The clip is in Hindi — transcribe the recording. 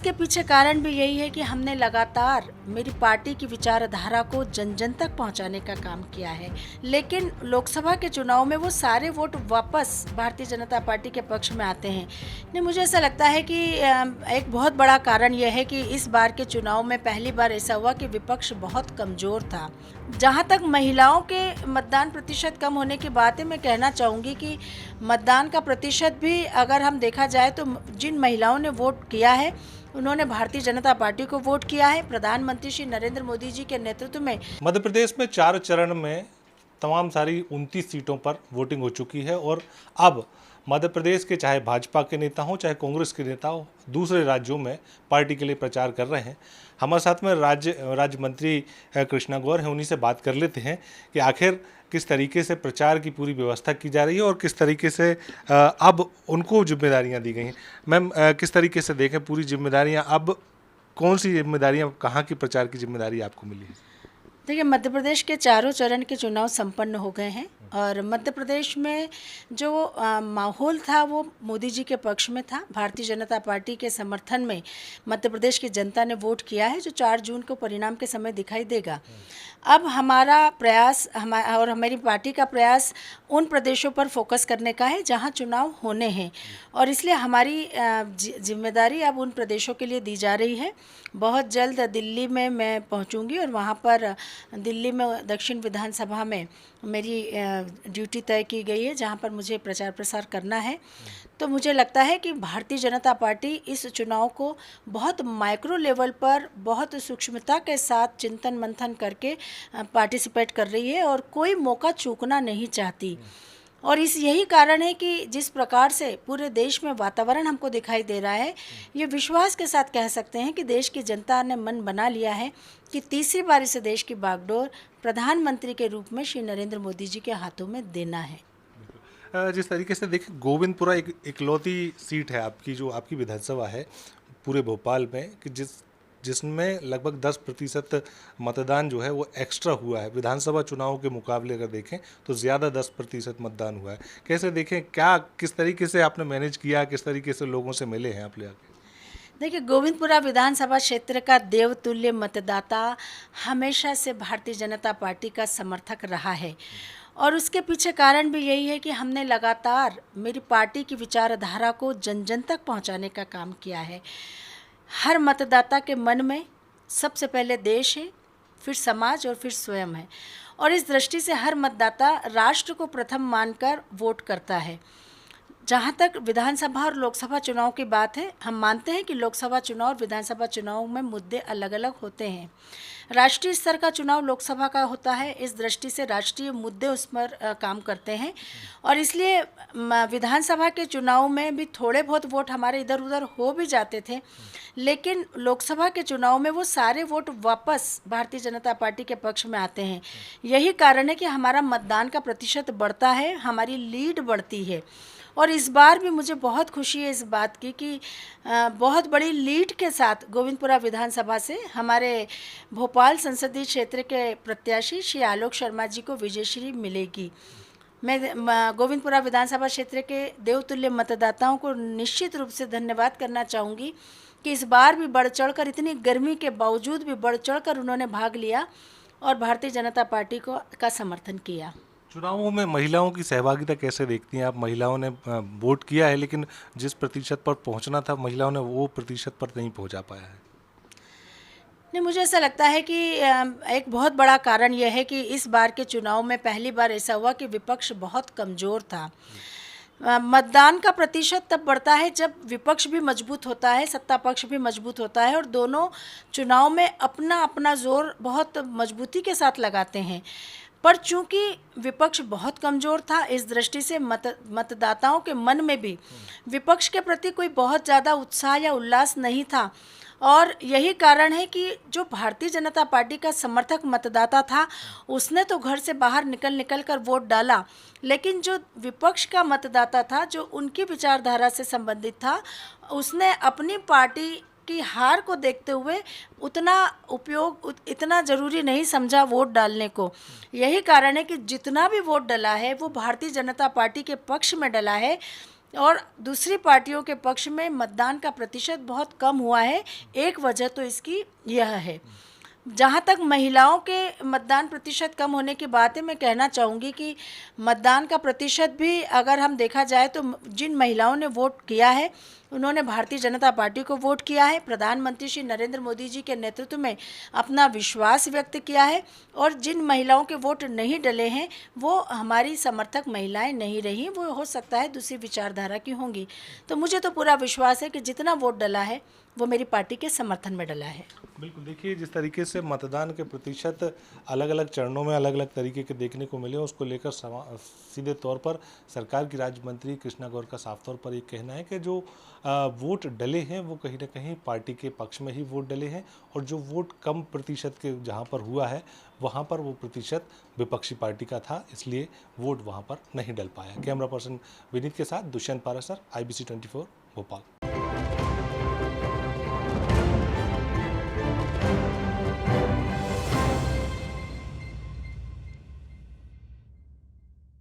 इसके पीछे कारण भी यही है कि हमने लगातार मेरी पार्टी की विचारधारा को जन जन तक पहुंचाने का काम किया है। लेकिन लोकसभा के चुनाव में वो सारे वोट वापस भारतीय जनता पार्टी के पक्ष में आते हैं। नहीं, मुझे ऐसा लगता है कि एक बहुत बड़ा कारण यह है कि इस बार के चुनाव में पहली बार ऐसा हुआ कि विपक्ष बहुत कमज़ोर था। जहां तक महिलाओं के मतदान प्रतिशत कम होने की बात है, मैं कहना चाहूँगी कि मतदान का प्रतिशत भी अगर हम देखा जाए तो जिन महिलाओं ने वोट किया है उन्होंने भारतीय जनता पार्टी को वोट किया है। प्रधानमंत्री श्री नरेंद्र मोदी जी के नेतृत्व में मध्य प्रदेश में 4 चरण में तमाम सारी 29 सीटों पर वोटिंग हो चुकी है और अब मध्य प्रदेश के चाहे भाजपा के नेता हों चाहे कांग्रेस के नेता हों दूसरे राज्यों में पार्टी के लिए प्रचार कर रहे हैं। हमारे साथ में राज्य मंत्री कृष्णा गौर हैं, उन्हीं से बात कर लेते हैं कि आखिर किस तरीके से प्रचार की पूरी व्यवस्था की जा रही है और किस तरीके से अब उनको जिम्मेदारियां दी गई हैं। मैम, किस तरीके से देखें पूरी जिम्मेदारियां, अब कौन सी जिम्मेदारियां, कहाँ की प्रचार की जिम्मेदारी आपको मिली है? देखिए, मध्य प्रदेश के चारों चरण के चुनाव संपन्न हो गए हैं और मध्य प्रदेश में जो माहौल था वो मोदी जी के पक्ष में था। भारतीय जनता पार्टी के समर्थन में मध्य प्रदेश की जनता ने वोट किया है, जो 4 जून को परिणाम के समय दिखाई देगा। अब हमारा प्रयास और हमारी पार्टी का प्रयास उन प्रदेशों पर फोकस करने का है जहां चुनाव होने हैं और इसलिए हमारी जिम्मेदारी अब उन प्रदेशों के लिए दी जा रही है। बहुत जल्द दिल्ली में मैं पहुंचूंगी और वहां पर दिल्ली में दक्षिण विधानसभा में मेरी ड्यूटी तय की गई है जहां पर मुझे प्रचार प्रसार करना है। तो मुझे लगता है कि भारतीय जनता पार्टी इस चुनाव को बहुत माइक्रो लेवल पर बहुत सूक्ष्मता के साथ चिंतन मंथन करके पार्टिसिपेट कर रही है और कोई मौका चूकना नहीं चाहती। और यही कारण है कि जिस प्रकार से पूरे देश में वातावरण हमको दिखाई दे रहा है, ये विश्वास के साथ कह सकते हैं कि देश की जनता ने मन बना लिया है कि तीसरी बार इस देश की बागडोर प्रधानमंत्री के रूप में श्री नरेंद्र मोदी जी के हाथों में देना है। जिस तरीके से देखिए, गोविंदपुरा एक इकलौती सीट है आपकी, जो आपकी विधानसभा है पूरे भोपाल में, कि जिसमें लगभग 10% मतदान जो है वो एक्स्ट्रा हुआ है। विधानसभा चुनावों के मुकाबले अगर देखें तो ज़्यादा 10% मतदान हुआ है। कैसे देखें, क्या किस तरीके से आपने मैनेज किया, किस तरीके से लोगों से मिले हैं आप ले आके? देखिए, गोविंदपुरा विधानसभा क्षेत्र का देवतुल्य मतदाता हमेशा से भारतीय जनता पार्टी का समर्थक रहा है और उसके पीछे कारण भी यही है कि हमने लगातार मेरी पार्टी की विचारधारा को जन जन तक पहुंचाने का काम किया है। हर मतदाता के मन में सबसे पहले देश है, फिर समाज और फिर स्वयं है और इस दृष्टि से हर मतदाता राष्ट्र को प्रथम मानकर वोट करता है। जहाँ तक विधानसभा और लोकसभा चुनाव की बात है, हम मानते हैं कि लोकसभा चुनाव और विधानसभा चुनाव में मुद्दे अलग अलग होते हैं। राष्ट्रीय स्तर का चुनाव लोकसभा का होता है, इस दृष्टि से राष्ट्रीय मुद्दे उस पर काम करते हैं और इसलिए विधानसभा के चुनाव में भी थोड़े बहुत वोट हमारे इधर उधर हो भी जाते थे, लेकिन लोकसभा के चुनाव में वो सारे वोट वापस भारतीय जनता पार्टी के पक्ष में आते हैं। यही कारण है कि हमारा मतदान का प्रतिशत बढ़ता है, हमारी लीड बढ़ती है और इस बार भी मुझे बहुत खुशी है इस बात की कि बहुत बड़ी लीड के साथ गोविंदपुरा विधानसभा से हमारे भोपाल संसदीय क्षेत्र के प्रत्याशी श्री आलोक शर्मा जी को विजयश्री मिलेगी। मैं गोविंदपुरा विधानसभा क्षेत्र के देवतुल्य मतदाताओं को निश्चित रूप से धन्यवाद करना चाहूँगी कि इस बार भी बढ़ चढ़कर, इतनी गर्मी के बावजूद भी बढ़ चढ़कर उन्होंने भाग लिया और भारतीय जनता पार्टी का समर्थन किया। चुनावों में महिलाओं की सहभागिता कैसे देखती हैं आप? महिलाओं ने वोट किया है लेकिन जिस प्रतिशत पर पहुंचना था महिलाओं ने वो प्रतिशत पर नहीं पहुंचा पाया है। नहीं, मुझे ऐसा लगता है कि एक बहुत बड़ा कारण यह है कि इस बार के चुनाव में पहली बार ऐसा हुआ कि विपक्ष बहुत कमज़ोर था। मतदान का प्रतिशत तब बढ़ता है जब विपक्ष भी मजबूत होता है, सत्ता पक्ष भी मजबूत होता है और दोनों चुनाव में अपना अपना जोर बहुत मजबूती के साथ लगाते हैं। पर चूंकि विपक्ष बहुत कमज़ोर था, इस दृष्टि से मतदाताओं के मन में भी विपक्ष के प्रति कोई बहुत ज़्यादा उत्साह या उल्लास नहीं था और यही कारण है कि जो भारतीय जनता पार्टी का समर्थक मतदाता था उसने तो घर से बाहर निकल कर वोट डाला, लेकिन जो विपक्ष का मतदाता था, जो उनकी विचारधारा से संबंधित था, उसने अपनी पार्टी की हार को देखते हुए इतना ज़रूरी नहीं समझा वोट डालने को। यही कारण है कि जितना भी वोट डला है वो भारतीय जनता पार्टी के पक्ष में डला है और दूसरी पार्टियों के पक्ष में मतदान का प्रतिशत बहुत कम हुआ है। एक वजह तो इसकी यह है। जहाँ तक महिलाओं के मतदान प्रतिशत कम होने की बात है, मैं कहना चाहूँगी कि मतदान का प्रतिशत भी अगर हम देखा जाए तो जिन महिलाओं ने वोट किया है उन्होंने भारतीय जनता पार्टी को वोट किया है, प्रधानमंत्री श्री नरेंद्र मोदी जी के नेतृत्व में अपना विश्वास व्यक्त किया है, और जिन महिलाओं के वोट नहीं डले हैं वो हमारी समर्थक महिलाएं नहीं रही, वो हो सकता है दूसरी विचारधारा की होंगी। तो मुझे तो पूरा विश्वास है कि जितना वोट डला है वो मेरी पार्टी के समर्थन में डला है। बिल्कुल, देखिए जिस तरीके से मतदान के प्रतिशत अलग अलग चरणों में अलग अलग तरीके के देखने को मिले, उसको लेकर सीधे तौर पर सरकार की राज्य मंत्री कृष्णा गौर का साफ तौर पर ये कहना है कि जो वोट डले हैं वो कहीं ना कहीं पार्टी के पक्ष में ही वोट डले हैं, और जो वोट कम प्रतिशत के जहाँ पर हुआ है वहाँ पर वो प्रतिशत विपक्षी पार्टी का था, इसलिए वोट वहाँ पर नहीं डल पाया। कैमरा पर्सन विनीत के साथ दुष्यंत पारासर, IBC 24 भोपाल।